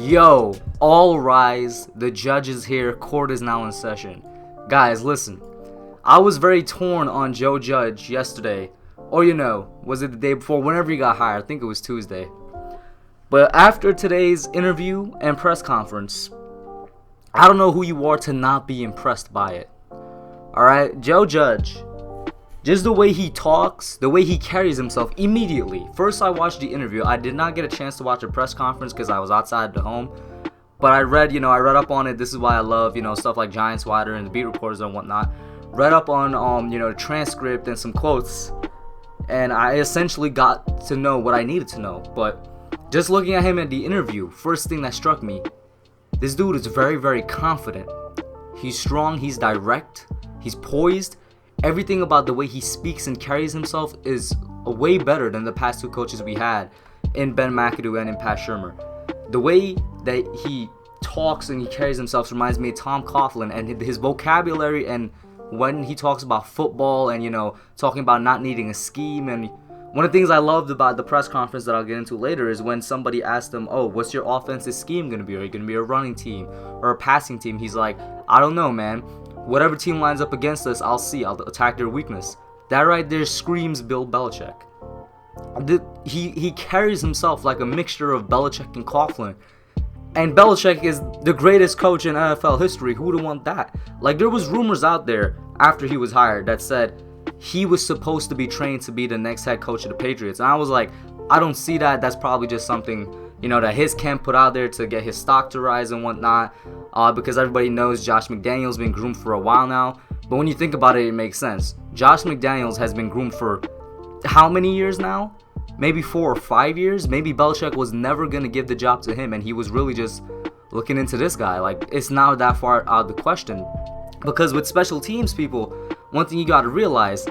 Yo, all rise. The judge is here. Court is now in session. Guys, listen. I was very torn on Joe Judge yesterday. Or was it the day before? Whenever he got hired. I think it was Tuesday. But after today's interview and press conference, I don't know who you are to not be impressed by it. Alright, Joe Judge. Just the way he talks, the way he carries himself immediately. First, I watched the interview. I did not get a chance to watch a press conference because I was outside the home. But I read up on it. This is why I love, stuff like Giants Wider and the beat reporters and whatnot. Read up on, the transcript and some quotes. And I essentially got to know what I needed to know. But just looking at him at the interview, first thing that struck me, this dude is very, very confident. He's strong, he's direct, he's poised. Everything about the way he speaks and carries himself is way better than the past two coaches we had in Ben McAdoo and in Pat Shurmur. The way that he talks and he carries himself reminds me of Tom Coughlin, and his vocabulary, and when he talks about football and, talking about not needing a scheme. And one of the things I loved about the press conference that I'll get into later is when somebody asked him, oh, what's your offensive scheme going to be? Are you going to be a running team or a passing team? He's like, I don't know, man. Whatever team lines up against us, I'll see. I'll attack their weakness. That right there screams Bill Belichick. He carries himself like a mixture of Belichick and Coughlin. And Belichick is the greatest coach in NFL history. Who would want that? Like, there was rumors out there after he was hired that said he was supposed to be trained to be the next head coach of the Patriots. And I was like, I don't see that. That's probably just something, that his camp put out there to get his stock to rise and whatnot. Because everybody knows Josh McDaniels been groomed for a while now. But when you think about it, it makes sense. Josh McDaniels has been groomed for how many years now? Maybe 4 or 5 years? Maybe Belichick was never going to give the job to him, and he was really just looking into this guy. Like, it's not that far out of the question. Because with special teams people, one thing you got to realize,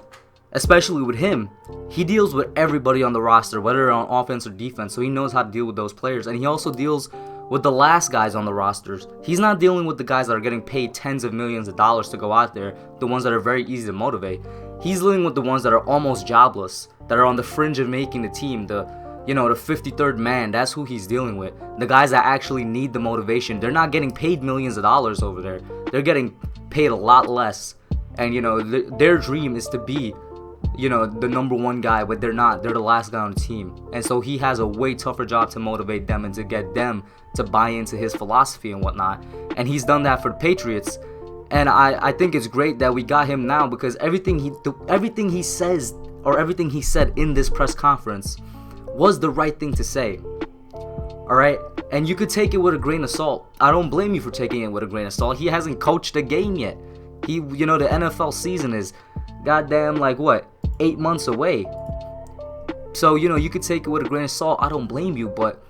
especially with him, he deals with everybody on the roster, whether on offense or defense, so he knows how to deal with those players. And he also deals with the last guys on the rosters. He's not dealing with the guys that are getting paid tens of millions of dollars to go out there, the ones that are very easy to motivate. He's dealing with the ones that are almost jobless, that are on the fringe of making the team, the 53rd man. That's who he's dealing with. The guys that actually need the motivation. They're not getting paid millions of dollars over there. They're getting paid a lot less. And, their dream is to be the number one guy, but they're not. They're the last guy on the team. And so he has a way tougher job to motivate them and to get them to buy into his philosophy and whatnot. And he's done that for the Patriots. And I think it's great that we got him now, because everything he says, or everything he said in this press conference, was the right thing to say. Alright? And you could take it with a grain of salt. I don't blame you for taking it with a grain of salt. He hasn't coached a game yet. The NFL season is goddamn 8 months away. So, you could take it with a grain of salt. I don't blame you, but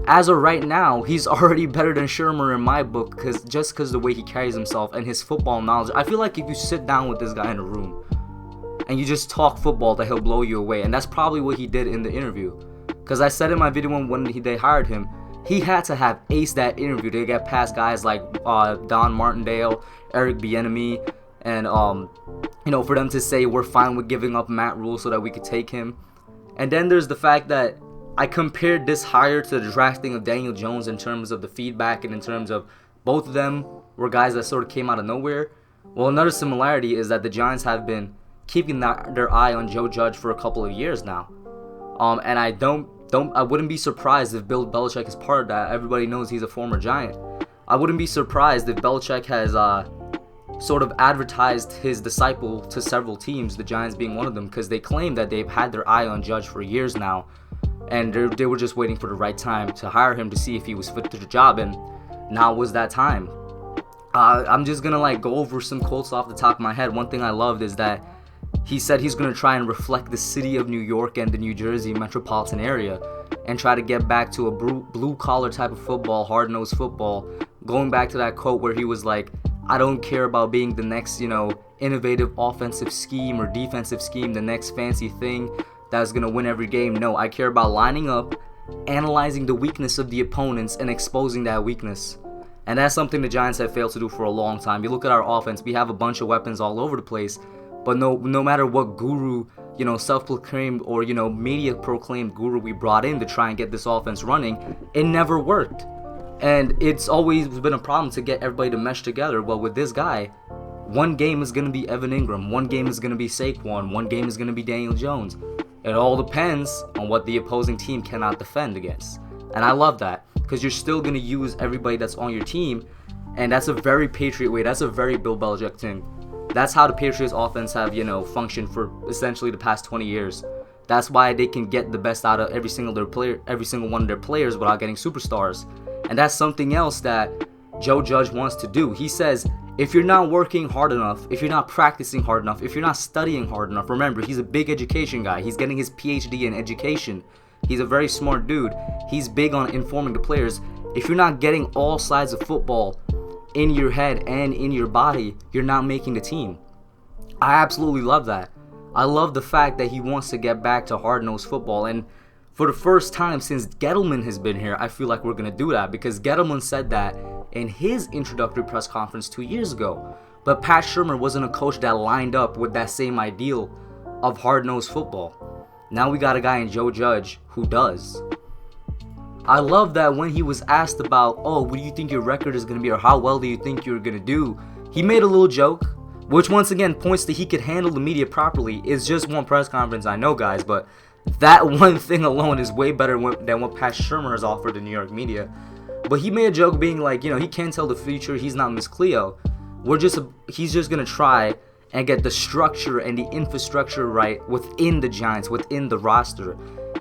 as of right now, he's already better than Shurmur in my book, because the way he carries himself and his football knowledge. I feel like if you sit down with this guy in a room and you just talk football, that he'll blow you away. And that's probably what he did in the interview. Because I said in my video when they hired him, he had to have aced that interview to get past guys like Don Martindale, Eric Bieniemy, and for them to say we're fine with giving up Matt Rule so that we could take him. And then there's the fact that I compared this hire to the drafting of Daniel Jones in terms of the feedback and in terms of both of them were guys that sort of came out of nowhere. Well, another similarity is that the Giants have been keeping their eye on Joe Judge for a couple of years now. And I wouldn't be surprised if Bill Belichick is part of that. Everybody knows he's a former Giant. I wouldn't be surprised if Belichick has sort of advertised his disciple to several teams, the Giants being one of them, because they claim that they've had their eye on Judge for years now, and they were just waiting for the right time to hire him to see if he was fit to the job, and now was that time. I'm just gonna go over some quotes off the top of my head. One thing I loved is that he said he's gonna try and reflect the city of New York and the New Jersey metropolitan area and try to get back to a blue-collar type of football, hard-nosed football, going back to that quote where he was like, I don't care about being the next, innovative offensive scheme or defensive scheme, the next fancy thing that's going to win every game. No, I care about lining up, analyzing the weakness of the opponents, and exposing that weakness. And that's something the Giants have failed to do for a long time. You look at our offense, we have a bunch of weapons all over the place, but no matter what guru, self-proclaimed or, media-proclaimed guru we brought in to try and get this offense running, it never worked. And it's always been a problem to get everybody to mesh together. Well, with this guy, one game is going to be Evan Ingram, one game is going to be Saquon, one game is going to be Daniel Jones. It all depends on what the opposing team cannot defend against. And I love that, because you're still going to use everybody that's on your team, and that's a very Patriot way. That's a very Bill Belichick thing. That's how the Patriots offense have, functioned for essentially the past 20 years. That's why they can get the best out of every single one of their players without getting superstars. And that's something else that Joe Judge wants to do. He says, if you're not working hard enough, if you're not practicing hard enough, if you're not studying hard enough, remember, he's a big education guy. He's getting his PhD in education. He's a very smart dude. He's big on informing the players. If you're not getting all sides of football in your head and in your body, you're not making the team. I absolutely love that. I love the fact that he wants to get back to hard-nosed football. And for the first time since Gettleman has been here, I feel like we're going to do that, because Gettleman said that in his introductory press conference 2 years ago. But Pat Shurmur wasn't a coach that lined up with that same ideal of hard-nosed football. Now we got a guy in Joe Judge who does. I love that when he was asked about, what do you think your record is going to be, or how well do you think you're going to do, he made a little joke, which once again points to he could handle the media properly. It's just one press conference, I know, guys, but that one thing alone is way better than what Pat Shurmur has offered the New York media. But he made a joke being like, he can't tell the future, he's not Miss Cleo. He's just going to try and get the structure and the infrastructure right within the Giants, within the roster.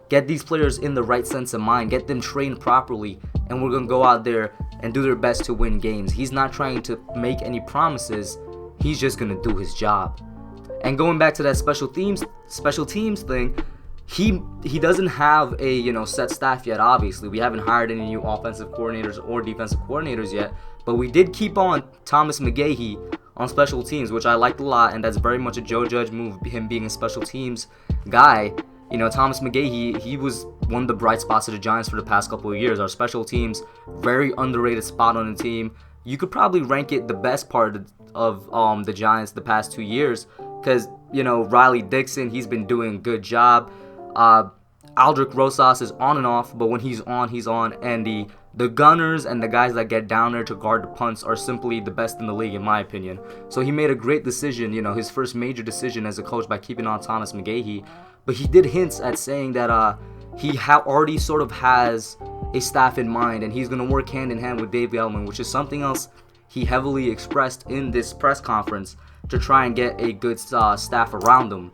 Get these players in the right sense of mind, get them trained properly, and we're going to go out there and do their best to win games. He's not trying to make any promises, he's just going to do his job. And going back to that special teams thing, he doesn't have a set staff yet. Obviously, we haven't hired any new offensive coordinators or defensive coordinators yet, but we did keep on Thomas McGahee on special teams, which I liked a lot, and that's very much a Joe Judge move, him being a special teams guy. Thomas McGahee, he was one of the bright spots of the Giants for the past couple of years. Our special teams, very underrated spot on the team. You could probably rank it the best part of the Giants the past 2 years, because Riley Dixon, he's been doing a good job. Aldrick Rosas is on and off, but when he's on, and the gunners and the guys that get down there to guard the punts are simply the best in the league, in my opinion. So he made a great decision, his first major decision as a coach, by keeping on Thomas McGahee. But he did hints at saying that he already sort of has a staff in mind, and he's going to work hand in hand with Dave Gettleman, which is something else he heavily expressed in this press conference, to try and get a good staff around him.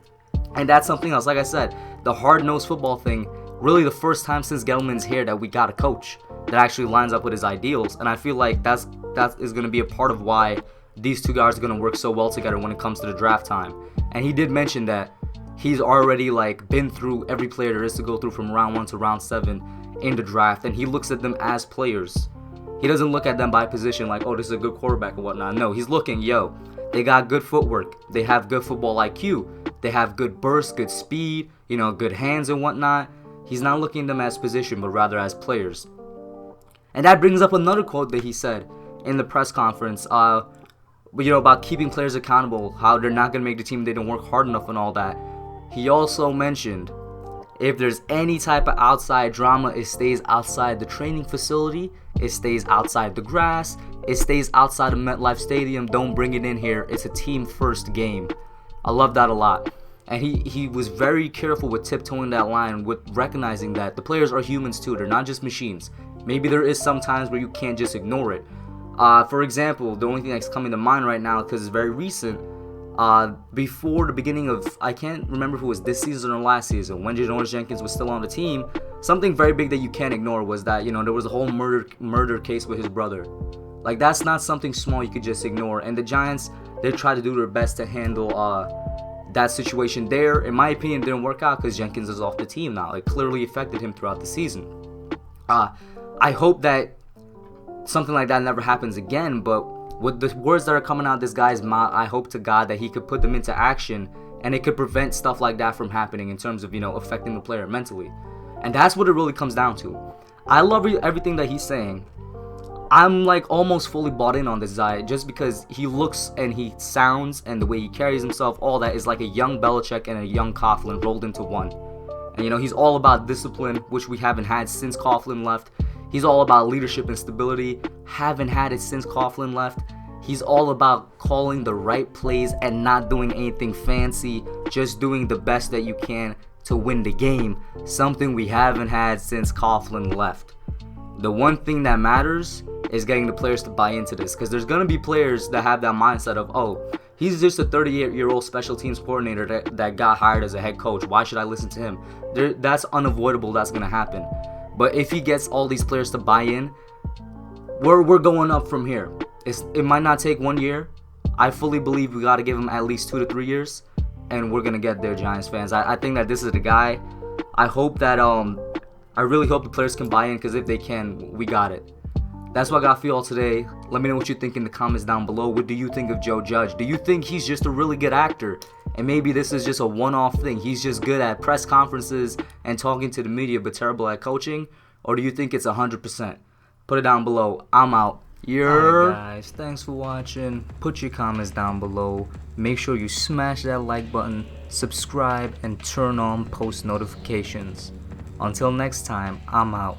And that's something else. Like I said, the hard-nosed football thing, really the first time since Gettleman's here that we got a coach that actually lines up with his ideals. And I feel like that is going to be a part of why these two guys are going to work so well together when it comes to the draft time. And he did mention that he's already been through every player there is to go through from round 1 to round 7 in the draft, and he looks at them as players. He doesn't look at them by position like, this is a good quarterback or whatnot. No, he's looking, they got good footwork, they have good football IQ, they have good burst, good speed, good hands and whatnot. He's not looking at them as position, but rather as players. And that brings up another quote that he said in the press conference, about keeping players accountable, how they're not going to make the team, they don't work hard enough and all that. He also mentioned, if there's any type of outside drama, it stays outside the training facility, it stays outside the grass, it stays outside of MetLife Stadium. Don't bring it in here. It's a team first game. I love that a lot. And he was very careful with tiptoeing that line, with recognizing that the players are humans too. They're not just machines. Maybe there is some times where you can't just ignore it. For example, the only thing that's coming to mind right now, because it's very recent, before the beginning of, I can't remember if it was this season or last season, when Janoris Jenkins was still on the team, something very big that you can't ignore was that, there was a whole murder case with his brother. That's not something small you could just ignore. And the Giants, they tried to do their best to handle that situation there. In my opinion, it didn't work out because Jenkins is off the team now. It clearly affected him throughout the season. I hope that something like that never happens again, but with the words that are coming out of this guy's mouth, I hope to God that he could put them into action, and it could prevent stuff like that from happening in terms of, affecting the player mentally. And that's what it really comes down to. I love everything that he's saying. I'm almost fully bought in on this guy, just because he looks and he sounds and the way he carries himself, all that is like a young Belichick and a young Coughlin rolled into one. And he's all about discipline, which we haven't had since Coughlin left. He's all about leadership and stability. Haven't had it since Coughlin left. He's all about calling the right plays and not doing anything fancy, just doing the best that you can to win the game, something we haven't had since Coughlin left. The one thing that matters is getting the players to buy into this, because there's going to be players that have that mindset of, oh, he's just a 38-year-old special teams coordinator that got hired as a head coach. Why should I listen to him? That's unavoidable. That's going to happen. But if he gets all these players to buy in, we're going up from here. It might not take 1 year. I fully believe we got to give him at least 2 to 3 years, and we're going to get there, Giants fans. I think that this is the guy. I hope that, I really hope the players can buy in, because if they can, we got it. That's what I got for y'all today. Let me know what you think in the comments down below. What do you think of Joe Judge? Do you think he's just a really good actor, and maybe this is just a one-off thing? He's just good at press conferences and talking to the media, but terrible at coaching? Or do you think it's 100%? Put it down below. I'm out. Alright guys, thanks for watching. Put your comments down below. Make sure you smash that like button, subscribe, and turn on post notifications. Until next time, I'm out.